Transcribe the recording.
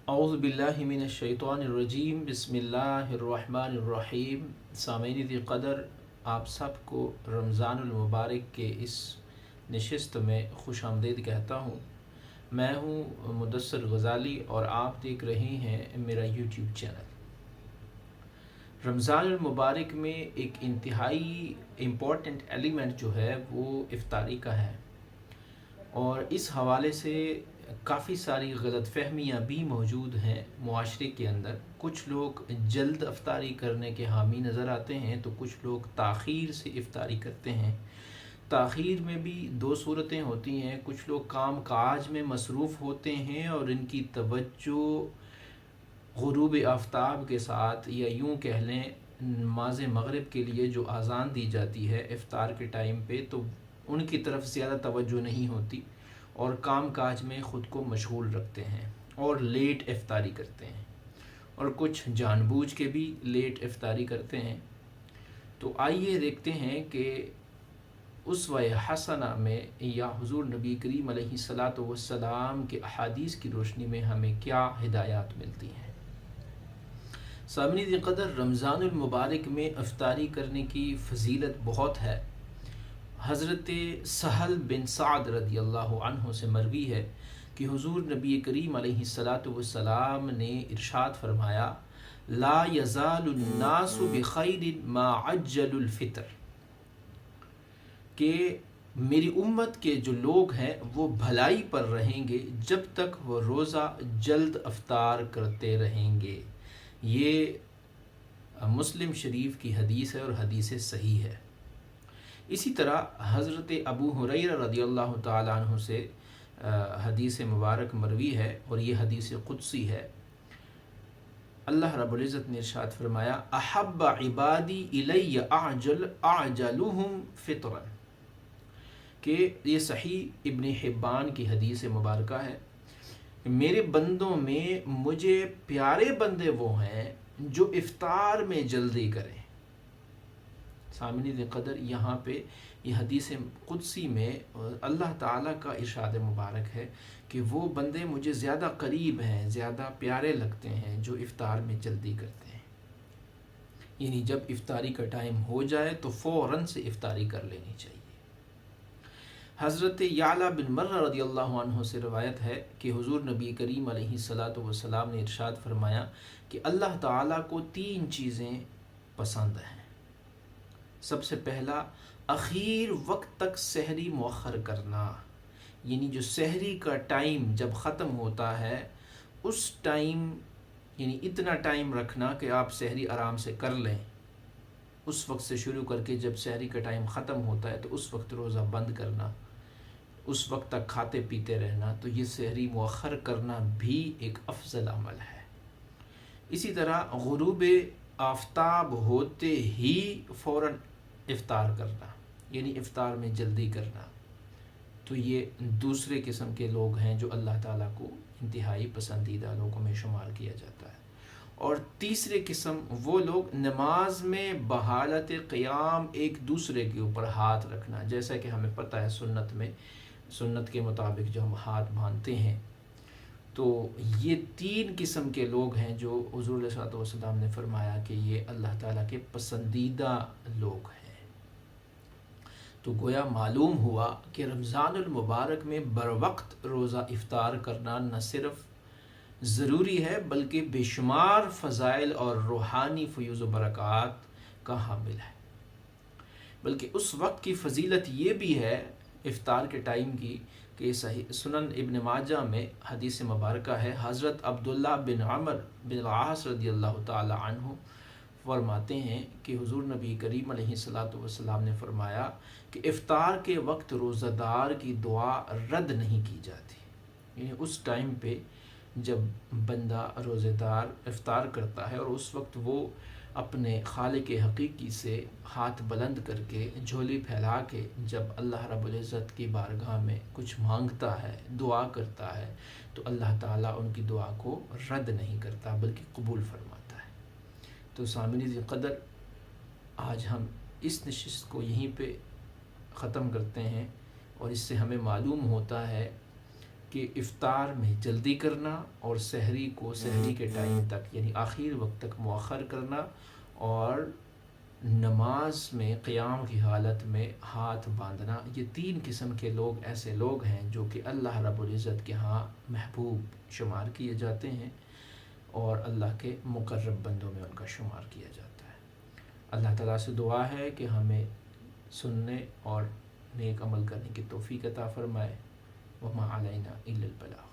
اعوذ باللہ من الشیطان الرجیم، بسم اللہ الرحمن الرحیم۔ سامعین دی قدر، آپ سب کو رمضان المبارک کے اس نشست میں خوش آمدید کہتا ہوں۔ میں ہوں مدثر غزالی اور آپ دیکھ رہے ہیں میرا یوٹیوب چینل۔ رمضان المبارک میں ایک انتہائی امپورٹنٹ ایلیمنٹ جو ہے وہ افطاری کا ہے، اور اس حوالے سے کافی ساری غلط فہمیاں بھی موجود ہیں معاشرے کے اندر۔ کچھ لوگ جلد افطاری کرنے کے حامی نظر آتے ہیں تو کچھ لوگ تاخیر سے افطاری کرتے ہیں۔ تاخیر میں بھی دو صورتیں ہوتی ہیں، کچھ لوگ کام کاج میں مصروف ہوتے ہیں اور ان کی توجہ غروب آفتاب کے ساتھ، یا یوں کہہ لیں نماز مغرب کے لیے جو اذان دی جاتی ہے افطار کے ٹائم پہ، تو ان کی طرف زیادہ توجہ نہیں ہوتی اور کام کاج میں خود کو مشغول رکھتے ہیں اور لیٹ افطاری کرتے ہیں، اور کچھ جان بوجھ کے بھی لیٹ افطاری کرتے ہیں۔ تو آئیے دیکھتے ہیں کہ اسوہ حسنہ میں یا حضور نبی کریم علیہ الصلاۃ والسلام کے احادیث کی روشنی میں ہمیں کیا ہدایات ملتی ہیں۔ سامعین قدر، رمضان المبارک میں افطاری کرنے کی فضیلت بہت ہے۔ حضرت سہل بن سعد رضی اللہ عنہ سے مروی ہے کہ حضور نبی کریم علیہ الصلاۃ والسلام نے ارشاد فرمایا، لا یزال الناس بخیر ما عجل الفطر، کہ میری امت کے جو لوگ ہیں وہ بھلائی پر رہیں گے جب تک وہ روزہ جلد افطار کرتے رہیں گے۔ یہ مسلم شریف کی حدیث ہے اور حدیث صحیح ہے۔ اسی طرح حضرت ابو ہریرہ رضی اللہ تعالیٰ عنہ سے حدیث مبارک مروی ہے، اور یہ حدیث قدسی ہے۔ اللہ رب العزت نے ارشاد فرمایا، احب عبادی الی اعجلهم فطرا، کہ یہ صحیح ابن حبان کی حدیث مبارکہ ہے۔ میرے بندوں میں مجھے پیارے بندے وہ ہیں جو افطار میں جلدی کریں۔ سامعین قدر، یہاں پہ یہ حدیث قدسی میں اللہ تعالیٰ کا ارشاد مبارک ہے کہ وہ بندے مجھے زیادہ قریب ہیں، زیادہ پیارے لگتے ہیں جو افطار میں جلدی کرتے ہیں۔ یعنی جب افطاری کا ٹائم ہو جائے تو فوراً سے افطاری کر لینی چاہیے۔ حضرت یعلا بن مرہ رضی اللہ عنہ سے روایت ہے کہ حضور نبی کریم علیہ الصلاۃ والسلام نے ارشاد فرمایا کہ اللہ تعالیٰ کو تین چیزیں پسند ہیں۔ سب سے پہلا، اخیر وقت تک سحری مؤخر کرنا، یعنی جو سحری کا ٹائم جب ختم ہوتا ہے اس ٹائم، یعنی اتنا ٹائم رکھنا کہ آپ سحری آرام سے کر لیں، اس وقت سے شروع کر کے جب سحری کا ٹائم ختم ہوتا ہے تو اس وقت روزہ بند کرنا، اس وقت تک کھاتے پیتے رہنا۔ تو یہ سحری مؤخر کرنا بھی ایک افضل عمل ہے۔ اسی طرح غروب آفتاب ہوتے ہی فوراً افطار کرنا، یعنی افطار میں جلدی کرنا، تو یہ دوسرے قسم کے لوگ ہیں جو اللہ تعالیٰ کو انتہائی پسندیدہ لوگوں میں شمار کیا جاتا ہے۔ اور تیسرے قسم وہ لوگ نماز میں بحالت قیام ایک دوسرے کے اوپر ہاتھ رکھنا، جیسا کہ ہمیں پتہ ہے سنت کے مطابق جو ہم ہاتھ باندھتے ہیں۔ تو یہ تین قسم کے لوگ ہیں جو حضور علیہ الصلوۃ والسلام نے فرمایا کہ یہ اللہ تعالیٰ کے پسندیدہ لوگ ہیں۔ تو گویا معلوم ہوا کہ رمضان المبارک میں بروقت روزہ افطار کرنا نہ صرف ضروری ہے بلکہ بے شمار فضائل اور روحانی فیوز و برکات کا حامل ہے۔ بلکہ اس وقت کی فضیلت یہ بھی ہے افطار کے ٹائم کی کہ صحیح سنن ابن ماجہ میں حدیث مبارکہ ہے، حضرت عبداللہ بن عمر بن العاص رضی اللہ تعالی عنہ فرماتے ہیں کہ حضور نبی کریم علیہ الصلاۃ والسلام نے فرمایا کہ افطار کے وقت روزہ دار کی دعا رد نہیں کی جاتی۔ یعنی اس ٹائم پہ جب بندہ روزہ دار افطار کرتا ہے اور اس وقت وہ اپنے خالق حقیقی سے ہاتھ بلند کر کے، جھولی پھیلا کے جب اللہ رب العزت کی بارگاہ میں کچھ مانگتا ہے، دعا کرتا ہے، تو اللہ تعالیٰ ان کی دعا کو رد نہیں کرتا بلکہ قبول فرماتا ہے۔ تو سامعین قدر، آج ہم اس نشست کو یہیں پہ ختم کرتے ہیں، اور اس سے ہمیں معلوم ہوتا ہے کہ افطار میں جلدی کرنا اور سحری کو سحری کے ٹائم تک یعنی آخر وقت تک مؤخر کرنا، اور نماز میں قیام کی حالت میں ہاتھ باندھنا. یہ تین قسم کے لوگ ایسے لوگ ہیں جو کہ اللہ رب العزت کے ہاں محبوب شمار کیے جاتے ہیں اور اللہ کے مقرب بندوں میں ان کا شمار کیا جاتا ہے. اللہ تعالیٰ سے دعا ہے کہ ہمیں سننے اور نیک عمل کرنے کی توفیق عطا فرمائے. وما علینا الا البلاغ.